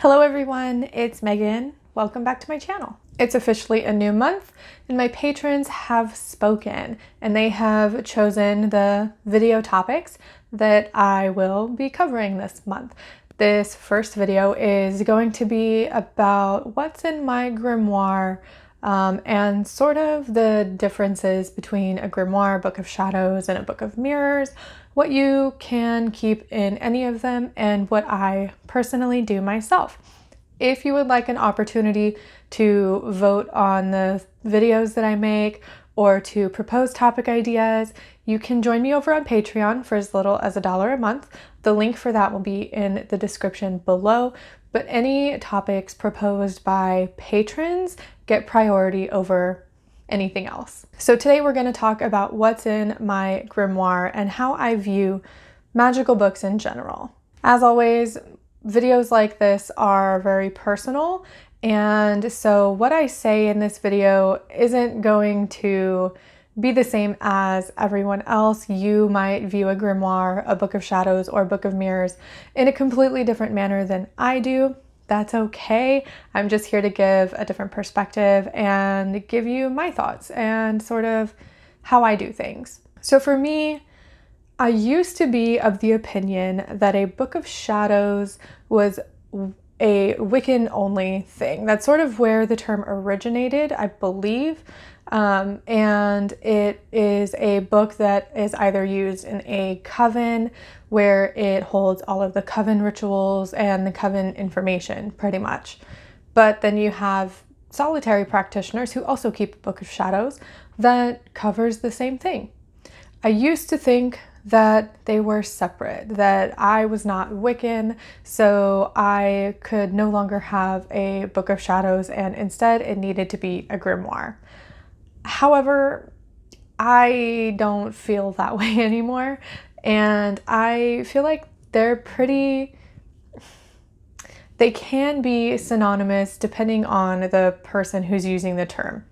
Hello everyone, it's Megan. Welcome back to my channel. It's officially a new month and my patrons have spoken and they have chosen the video topics that I will be covering this month. This first video is going to be about what's in my grimoire and sort of the differences between a grimoire, book of shadows, and a book of mirrors, what you can keep in any of them, and what I personally do myself. If you would like an opportunity to vote on the videos that I make or to propose topic ideas, you can join me over on Patreon for as little as $1 a month. The link for that will be in the description below, but any topics proposed by patrons get priority over anything else. So today we're going to talk about what's in my grimoire and how I view magical books in general. As always, videos like this are very personal, and so what I say in this video isn't going to be the same as everyone else. You might view a grimoire, a book of shadows, or a book of mirrors in a completely different manner than I do. That's okay. I'm just here to give a different perspective and give you my thoughts and sort of how I do things. So for me, I used to be of the opinion that a book of shadows was a Wiccan only thing. That's sort of where the term originated, I believe. And it is a book that is either used in a coven where it holds all of the coven rituals and the coven information pretty much. But then you have solitary practitioners who also keep a book of shadows that covers the same thing. I used to think that they were separate, that I was not Wiccan, so I could no longer have a book of shadows and instead it needed to be a grimoire. However, I don't feel that way anymore, and I feel like they can be synonymous depending on the person who's using the term.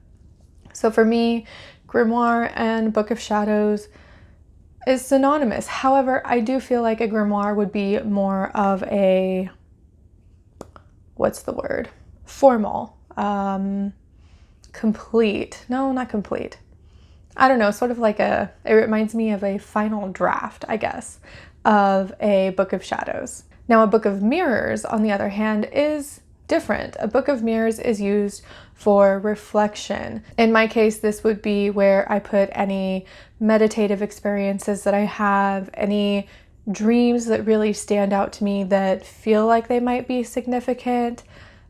So for me, grimoire and book of shadows is synonymous. However, I do feel like a grimoire would be more of a, what's the word? Formal, complete. No, not complete. I don't know, sort of like it reminds me of a final draft, I guess, of a book of shadows. Now, a book of mirrors, on the other hand, is different. A book of mirrors is used for reflection. In my case, this would be where I put any meditative experiences that I have, any dreams that really stand out to me that feel like they might be significant,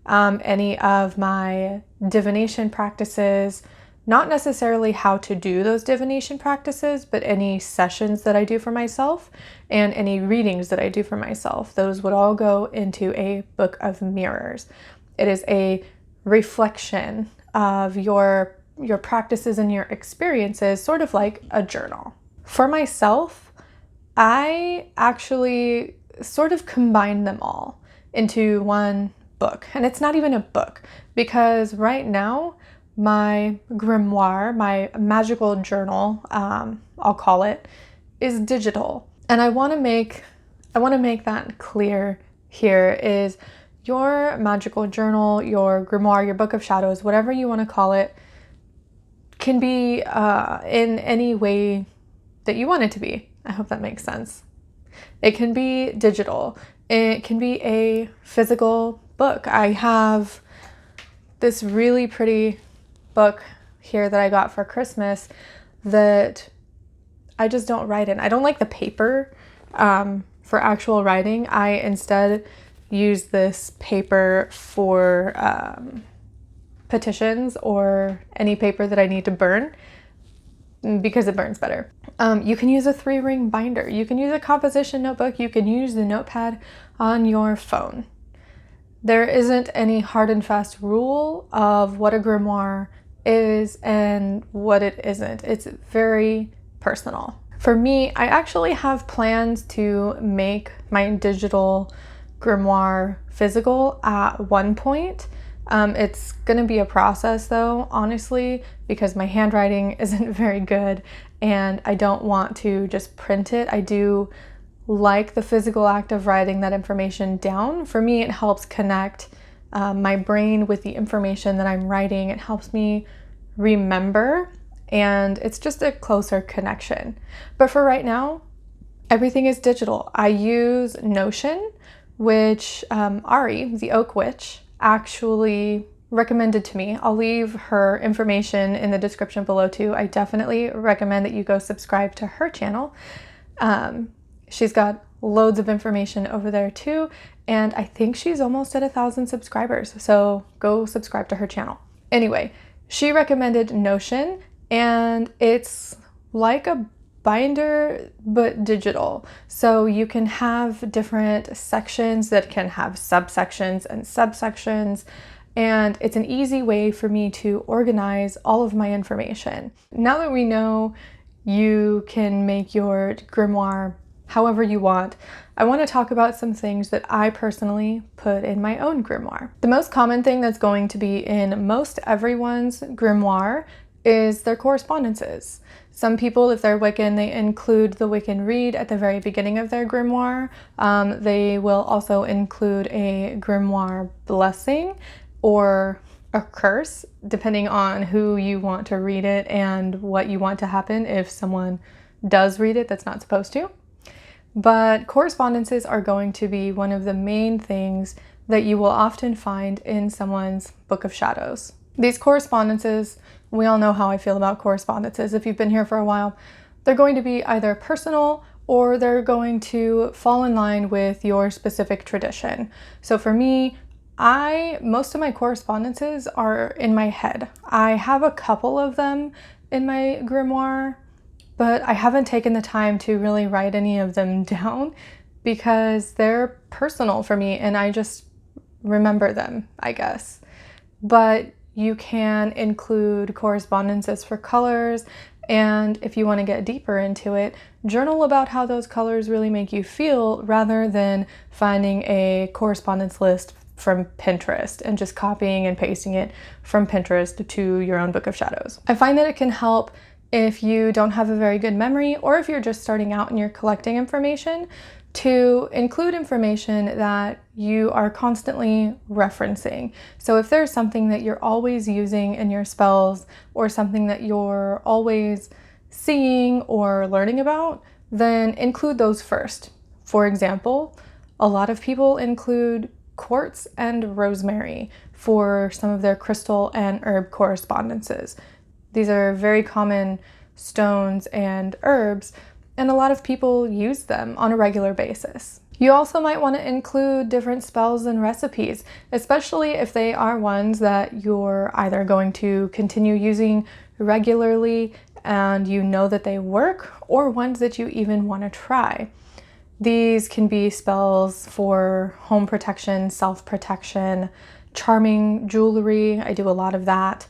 any of my divination practices, not necessarily how to do those divination practices, but any sessions that I do for myself and any readings that I do for myself. Those would all go into a book of mirrors. It is a reflection of your practices and your experiences, sort of like a journal. For myself, I actually sort of combine them all into one book. And it's not even a book, because right now my grimoire, my magical journal, I'll call it, is digital. And I want to make that clear here is your magical journal, your grimoire, your book of shadows, whatever you want to call it, can be in any way that you want it to be. I hope that makes sense. It can be digital. It can be a physical book. I have this really pretty book here that I got for Christmas that I just don't write in. I don't like the paper for actual writing. I instead use this paper for petitions or any paper that I need to burn because it burns better. You can use a 3-ring binder. You can use a composition notebook. You can use the notepad on your phone. There isn't any hard and fast rule of what a grimoire is and what it isn't. It's very personal. For me, I actually have plans to make my digital grimoire physical at one point. It's gonna be a process though, honestly, because my handwriting isn't very good and I don't want to just print it. I do like the physical act of writing that information down. For me, it helps connect my brain with the information that I'm writing. It helps me remember, and it's just a closer connection. But for right now, everything is digital. I use Notion, which Ari, the Oak Witch, actually recommended to me. I'll leave her information in the description below too. I definitely recommend that you go subscribe to her channel. She's got loads of information over there too, and I think she's almost at 1,000 subscribers, so go subscribe to her channel. Anyway, she recommended Notion, and it's like a binder but digital. So you can have different sections that can have subsections and subsections, and it's an easy way for me to organize all of my information. Now that we know you can make your grimoire however you want, I want to talk about some things that I personally put in my own grimoire. The most common thing that's going to be in most everyone's grimoire is their correspondences. Some people, if they're Wiccan, they include the Wiccan read at the very beginning of their grimoire. They will also include a grimoire blessing or a curse, depending on who you want to read it and what you want to happen if someone does read it that's not supposed to. But correspondences are going to be one of the main things that you will often find in someone's Book of Shadows. These correspondences, we all know how I feel about correspondences. If you've been here for a while, they're going to be either personal or they're going to fall in line with your specific tradition. So for me, most of my correspondences are in my head. I have a couple of them in my grimoire, but I haven't taken the time to really write any of them down because they're personal for me and I just remember them, I guess. But you can include correspondences for colors, and if you want to get deeper into it, journal about how those colors really make you feel rather than finding a correspondence list from Pinterest and just copying and pasting it from Pinterest to your own Book of Shadows. I find that it can help if you don't have a very good memory or if you're just starting out and you're collecting information, to include information that you are constantly referencing. So if there's something that you're always using in your spells or something that you're always seeing or learning about, then include those first. For example, a lot of people include quartz and rosemary for some of their crystal and herb correspondences. These are very common stones and herbs, and a lot of people use them on a regular basis. You also might want to include different spells and recipes, especially if they are ones that you're either going to continue using regularly and you know that they work, or ones that you even want to try. These can be spells for home protection, self-protection, charming jewelry. I do a lot of that.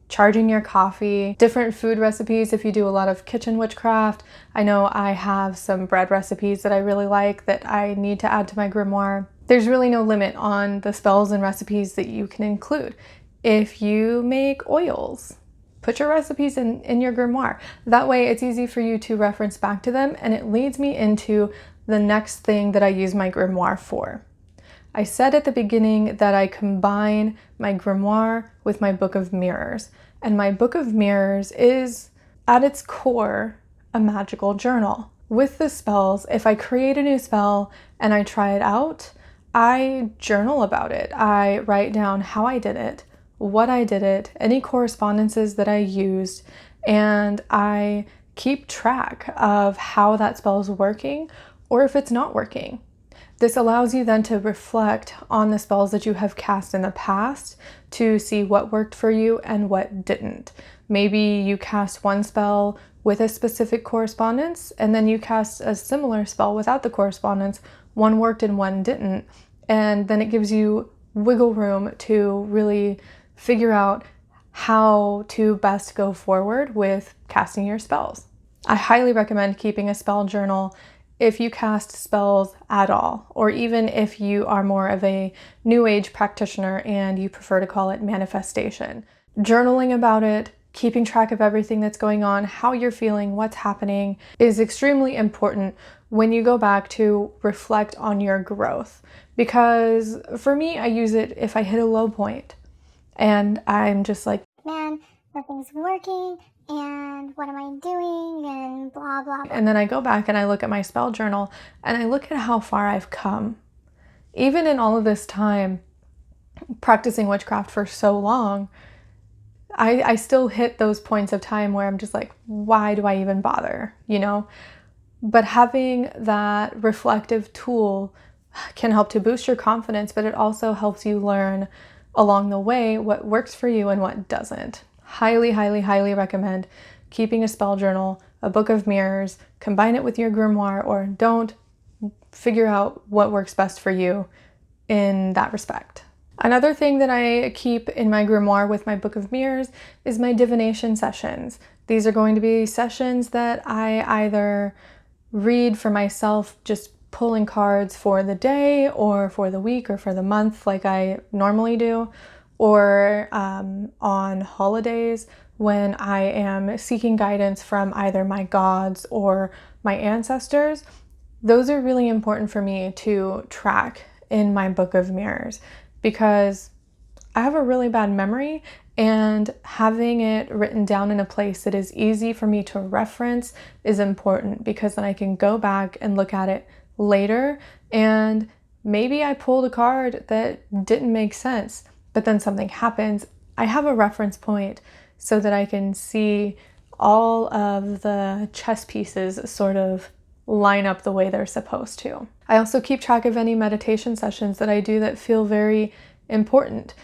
Charging your coffee, different food recipes if you do a lot of kitchen witchcraft. I know I have some bread recipes that I really like that I need to add to my grimoire. There's really no limit on the spells and recipes that you can include. If you make oils, put your recipes in your grimoire. That way it's easy for you to reference back to them, and it leads me into the next thing that I use my grimoire for. I said at the beginning that I combine my grimoire with my Book of Mirrors, and my Book of Mirrors is, at its core, a magical journal. With the spells, if I create a new spell and I try it out, I journal about it. I write down how I did it, what I did it, any correspondences that I used, and I keep track of how that spell is working or if it's not working. This allows you then to reflect on the spells that you have cast in the past to see what worked for you and what didn't. Maybe you cast one spell with a specific correspondence and then you cast a similar spell without the correspondence. One worked and one didn't. And then it gives you wiggle room to really figure out how to best go forward with casting your spells. I highly recommend keeping a spell journal if you cast spells at all, or even if you are more of a new age practitioner and you prefer to call it manifestation. Journaling about it keeping track of everything that's going on, how you're feeling, what's happening is extremely important when you go back to reflect on your growth. Because for me, I use it if I hit a low point and I'm just like, man, nothing's working, and what am I doing, and blah, blah, blah. And then I go back and I look at my spell journal and I look at how far I've come. Even in all of this time, practicing witchcraft for so long, I still hit those points of time where I'm just like, why do I even bother, you know? But having that reflective tool can help to boost your confidence, but it also helps you learn along the way what works for you and what doesn't. Highly, highly, highly recommend keeping a spell journal, a book of mirrors, combine it with your grimoire, or don't. Figure out what works best for you in that respect. Another thing that I keep in my grimoire with my book of mirrors is my divination sessions. These are going to be sessions that I either read for myself, just pulling cards for the day or for the week or for the month like I normally do, or on holidays when I am seeking guidance from either my gods or my ancestors. Those are really important for me to track in my book of mirrors because I have a really bad memory, and having it written down in a place that is easy for me to reference is important because then I can go back and look at it later, and maybe I pulled a card that didn't make sense, but then something happens. I have a reference point so that I can see all of the chess pieces sort of line up the way they're supposed to. I also keep track of any meditation sessions that I do that feel very important.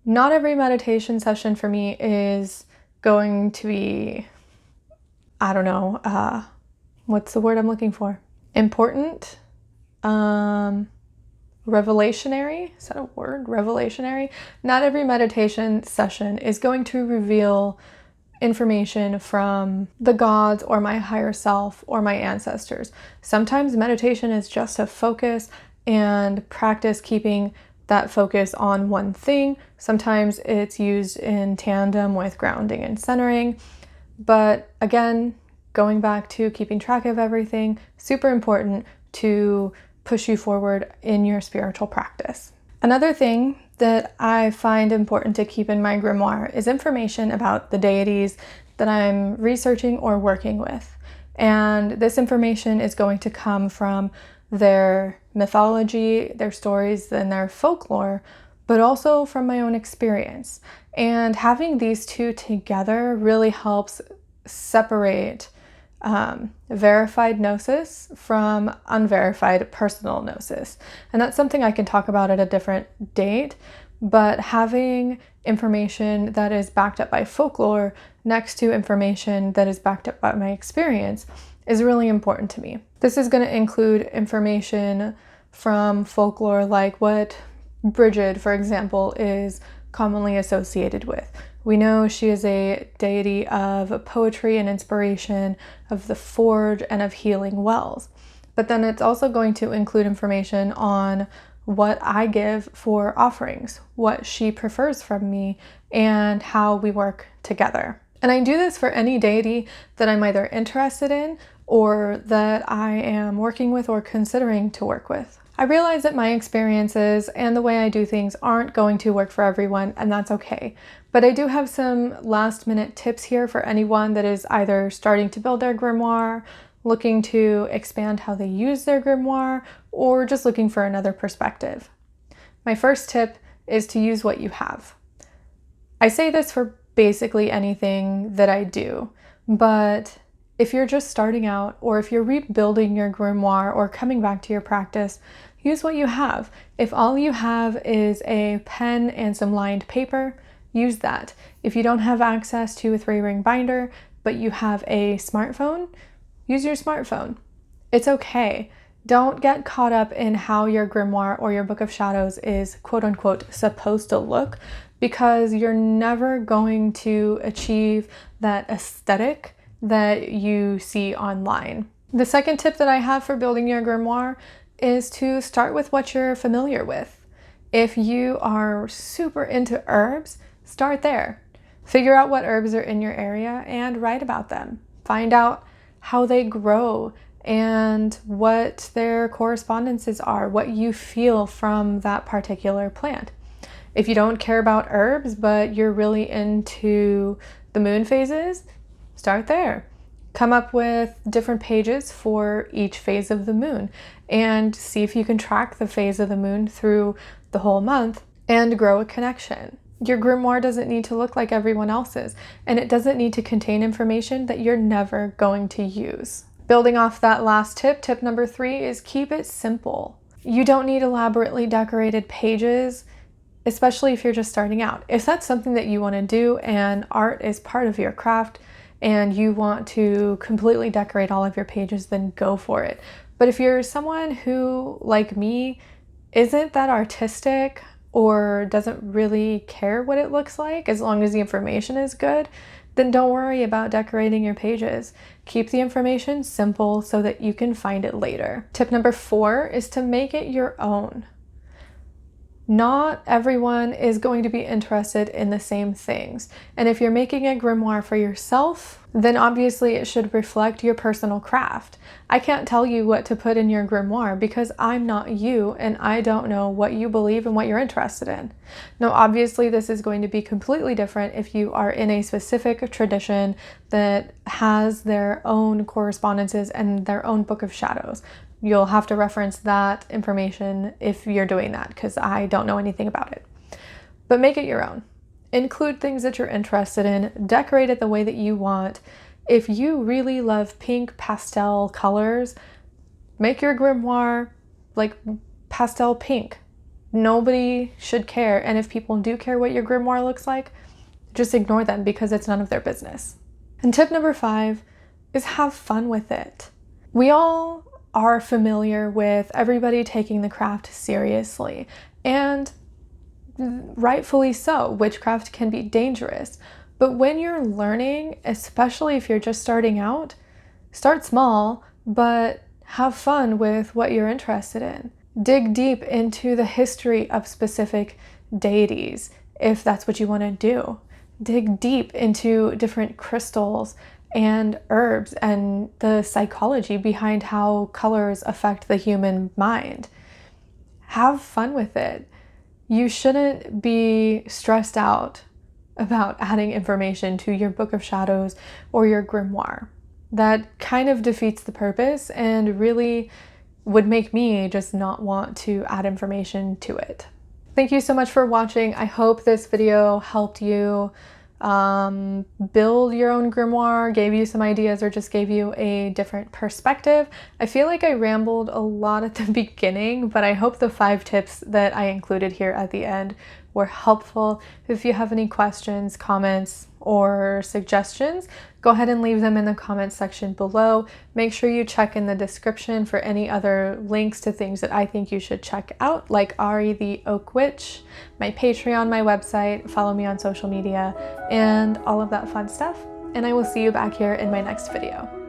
Not every meditation session for me is going to be, I don't know, what's the word I'm looking for? Important? Revelationary? Is that a word? Revelationary? Not every meditation session is going to reveal information from the gods or my higher self or my ancestors. Sometimes meditation is just a focus and practice keeping that focus on one thing. Sometimes it's used in tandem with grounding and centering. But again, going back to keeping track of everything, super important to push you forward in your spiritual practice. Another thing that I find important to keep in my grimoire is information about the deities that I'm researching or working with. And this information is going to come from their mythology, their stories, and their folklore, but also from my own experience. And having these two together really helps separate verified gnosis from unverified personal gnosis. And that's something I can talk about at a different date, but having information that is backed up by folklore next to information that is backed up by my experience is really important to me. This is going to include information from folklore like what Bridget, for example, is commonly associated with. We know she is a deity of poetry and inspiration, of the forge, and of healing wells. But then it's also going to include information on what I give for offerings, what she prefers from me, and how we work together. And I do this for any deity that I'm either interested in or that I am working with or considering to work with. I realize that my experiences and the way I do things aren't going to work for everyone, and that's okay. But I do have some last minute tips here for anyone that is either starting to build their grimoire, looking to expand how they use their grimoire, or just looking for another perspective. My first tip is to use what you have. I say this for basically anything that I do, but if you're just starting out, or if you're rebuilding your grimoire or coming back to your practice, use what you have. If all you have is a pen and some lined paper, use that. If you don't have access to a 3-ring binder, but you have a smartphone, use your smartphone. It's okay. Don't get caught up in how your grimoire or your book of shadows is quote unquote supposed to look, because you're never going to achieve that aesthetic that you see online. The second tip that I have for building your grimoire is to start with what you're familiar with. If you are super into herbs, start there. Figure out what herbs are in your area and write about them. Find out how they grow and what their correspondences are, what you feel from that particular plant. If you don't care about herbs, but you're really into the moon phases, start there. Come up with different pages for each phase of the moon and see if you can track the phase of the moon through the whole month and grow a connection. Your grimoire doesn't need to look like everyone else's, and it doesn't need to contain information that you're never going to use. Building off that last tip, tip number 3 is keep it simple. You don't need elaborately decorated pages, especially if you're just starting out. If that's something that you want to do and art is part of your craft and you want to completely decorate all of your pages, then go for it. But if you're someone who, like me, isn't that artistic or doesn't really care what it looks like as long as the information is good, then don't worry about decorating your pages. Keep the information simple so that you can find it later. Tip number 4 is to make it your own. Not everyone is going to be interested in the same things. And if you're making a grimoire for yourself, then obviously it should reflect your personal craft. I can't tell you what to put in your grimoire because I'm not you and I don't know what you believe and what you're interested in. Now, obviously this is going to be completely different if you are in a specific tradition that has their own correspondences and their own book of shadows. You'll have to reference that information if you're doing that because I don't know anything about it. But make it your own. Include things that you're interested in. Decorate it the way that you want. If you really love pink pastel colors, make your grimoire like pastel pink. Nobody should care. And if people do care what your grimoire looks like, just ignore them because it's none of their business. And tip number 5 is have fun with it. We all are familiar with everybody taking the craft seriously, and rightfully so. Witchcraft can be dangerous, but when you're learning, especially if you're just starting out, start small, but have fun with what you're interested in. Dig deep into the history of specific deities if that's what you want to do. Dig deep into different crystals and herbs and the psychology behind how colors affect the human mind. Have fun with it. You shouldn't be stressed out about adding information to your book of shadows or your grimoire. That kind of defeats the purpose and really would make me just not want to add information to it. Thank you so much for watching. I hope this video helped you build your own grimoire, gave you some ideas, or just gave you a different perspective. I feel like I rambled a lot at the beginning, but I hope the 5 tips that I included here at the end were helpful. If you have any questions, comments, or suggestions, go ahead and leave them in the comments section below. Make sure you check in the description for any other links to things that I think you should check out, like Ari the Oak Witch, my Patreon, my website, follow me on social media, and all of that fun stuff. And I will see you back here in my next video.